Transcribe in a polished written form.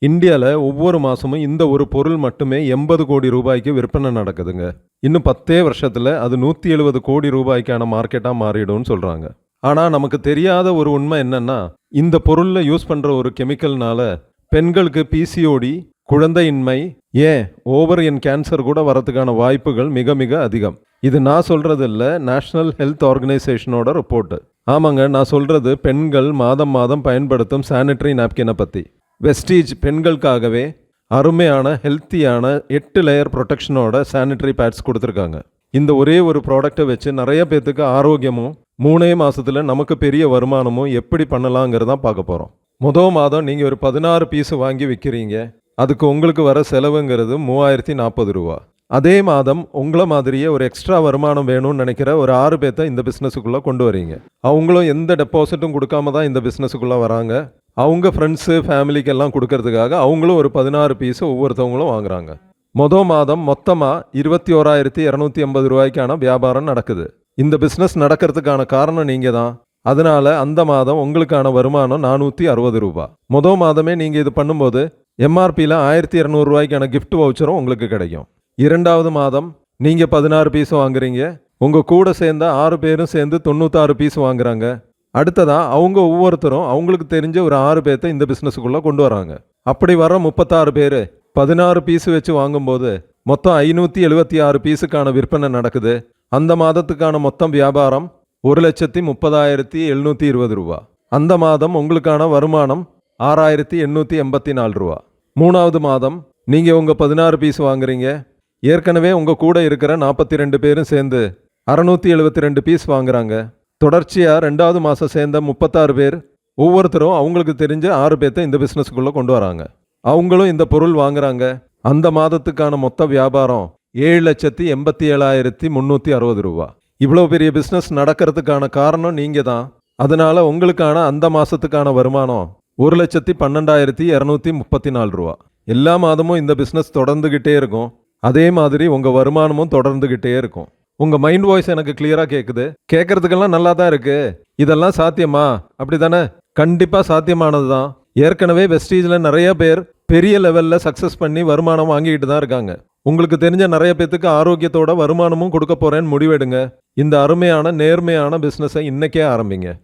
இந்தியால ஒவ்வொரு மாசமும் இந்த ஒரு பொருள் மட்டுமே 80 கோடி ரூபாய்க்கு விற்பனை நடக்குதுங்க. இன்னும் 10 வருஷத்துல அது 170 கோடி ரூபாய்க்கான மார்க்கெட்டா மாறிடும்னு சொல்றாங்க. ஆனா நமக்கு தெரியாத ஒரு உண்மை என்னன்னா, இந்த பொருள்ல யூஸ் பண்ற ஒரு கெமிக்கல்னால பெண்களுக்கு பிசிஓடி, குழந்தையின்மை, ஏன் ஓவரியன் கேன்சர் கூட வரதுக்கான வாய்ப்புகள் மிக மிக அதிகம். இது நான் சொல்றது இல்ல, நேஷனல் ஹெல்த் ஆர்கனைசேஷனோட ரிப்போர்ட். ஆமாங்க, நான் சொல்றது பெண்கள் மாதம் மாதம் பயன்படுத்தும் சானிட்டரி நாப்கினை பத்தி. வெஸ்டீஜ் பெண்களுக்காகவே அருமையான ஹெல்த்தியான 8 லேயர் ப்ரொடெக்ஷனோட சானிட்டரி பேட்ஸ் கொடுத்துருக்காங்க. இந்த ஒரே ஒரு ப்ராடக்டை வச்சு நிறைய பேர்த்துக்கு ஆரோக்கியமும் 3 மாதத்தில் நமக்கு பெரிய வருமானமும் எப்படி பண்ணலாங்கிறதான் பார்க்க போகிறோம். முதல் மாதம் நீங்கள் ஒரு 16 பீஸ் வாங்கி விற்கிறீங்க. அதுக்கு உங்களுக்கு வர செலவுங்கிறது 3040 ரூபா. அதே மாதம் உங்களை மாதிரியே ஒரு எக்ஸ்ட்ரா வருமானம் வேணும்னு நினைக்கிற ஒரு 6 பேர்த்த இந்த பிஸ்னஸுக்குள்ளே கொண்டு வரீங்க. அவங்களும் எந்த டெபாசிட்டும் கொடுக்காம தான் இந்த பிஸ்னஸுக்குள்ளே வராங்க. அவங்க ஃப்ரெண்ட்ஸு ஃபேமிலிக்கெல்லாம் கொடுக்கறதுக்காக அவங்களும் ஒரு 16 பீஸு ஒவ்வொருத்தவங்களும் வாங்குறாங்க. மாதம் மொத்தமாக 21,250 ரூபாய்க்கான வியாபாரம் நடக்குது. இந்த பிஸ்னஸ் நடக்கிறதுக்கான காரணம் நீங்கள் தான். அதனால அந்த மாதம் உங்களுக்கான வருமானம் 460 ரூபா. மாதமே நீங்கள் இது பண்ணும்போது எம்ஆர்பியில் 1200 ரூபாய்க்கான கிஃப்ட் வவுச்சரும் உங்களுக்கு கிடைக்கும். 2வது மாதம் நீங்கள் 16 பீஸ் வாங்குறீங்க. உங்கள் கூட சேர்ந்த 6 பேரும் சேர்ந்து 96 பீஸ் வாங்குறாங்க. அடுத்ததான் அவங்க ஒவ்வொருத்தரும் அவங்களுக்கு தெரிஞ்ச ஒரு 6 பேர்த்த இந்த பிஸ்னஸுக்குள்ளே கொண்டு வராங்க. அப்படி வர 36 பேர் 16 பீஸ் வச்சு வாங்கும்போது மொத்தம் 576 பீஸுக்கான விற்பனை நடக்குது. அந்த மாதத்துக்கான மொத்தம் வியாபாரம் 1,30,720 ரூபா. அந்த மாதம் உங்களுக்கான வருமானம் 6,884 ரூபா. 3வது மாதம் நீங்கள் உங்கள் 16 பீஸ் வாங்குறீங்க. ஏற்கனவே உங்கள் கூட இருக்கிற 42 பேரும் சேர்ந்து 672 பீஸ் வாங்குறாங்க. தொடர்ச்சியாக 2வது மாதம் சேர்ந்த 36 பேர் ஒவ்வொருத்தரும் அவங்களுக்கு தெரிஞ்ச 6 பேர்த்த இந்த பிஸ்னஸுக்குள்ளே கொண்டு வராங்க. அவங்களும் இந்த பொருள் வாங்குறாங்க. அந்த மாதத்துக்கான மொத்த வியாபாரம் 7,87,360 ரூபா. இவ்வளோ பெரிய பிஸ்னஸ் நடக்கிறதுக்கான காரணம் நீங்கள் தான். அதனால் உங்களுக்கான அந்த மாதத்துக்கான வருமானம் 1,12,234 ரூபா. எல்லா மாதமும் இந்த பிஸ்னஸ் தொடர்ந்துக்கிட்டே இருக்கும். அதே மாதிரி உங்கள் வருமானமும் தொடர்ந்துக்கிட்டே இருக்கும். உங்கள் மைண்ட் வாய்ஸ் எனக்கு கிளியராக கேட்குது. கேட்குறதுக்கெல்லாம் நல்லா தான் இருக்குது. இதெல்லாம் சாத்தியமா? அப்படி தானே? கண்டிப்பாக சாத்தியமானது தான். ஏற்கனவே வெஸ்டீஜில் நிறைய பேர் பெரிய லெவலில் சக்ஸஸ் பண்ணி வருமானம் வாங்கிக்கிட்டு தான் இருக்காங்க. உங்களுக்கு தெரிஞ்ச நிறைய பேத்துக்கு ஆரோக்கியத்தோட வருமானமும் கொடுக்க போகிறேன்னு முடிவெடுங்க. இந்த அருமையான நேர்மையான பிஸ்னஸை இன்னைக்கே ஆரம்பிங்க.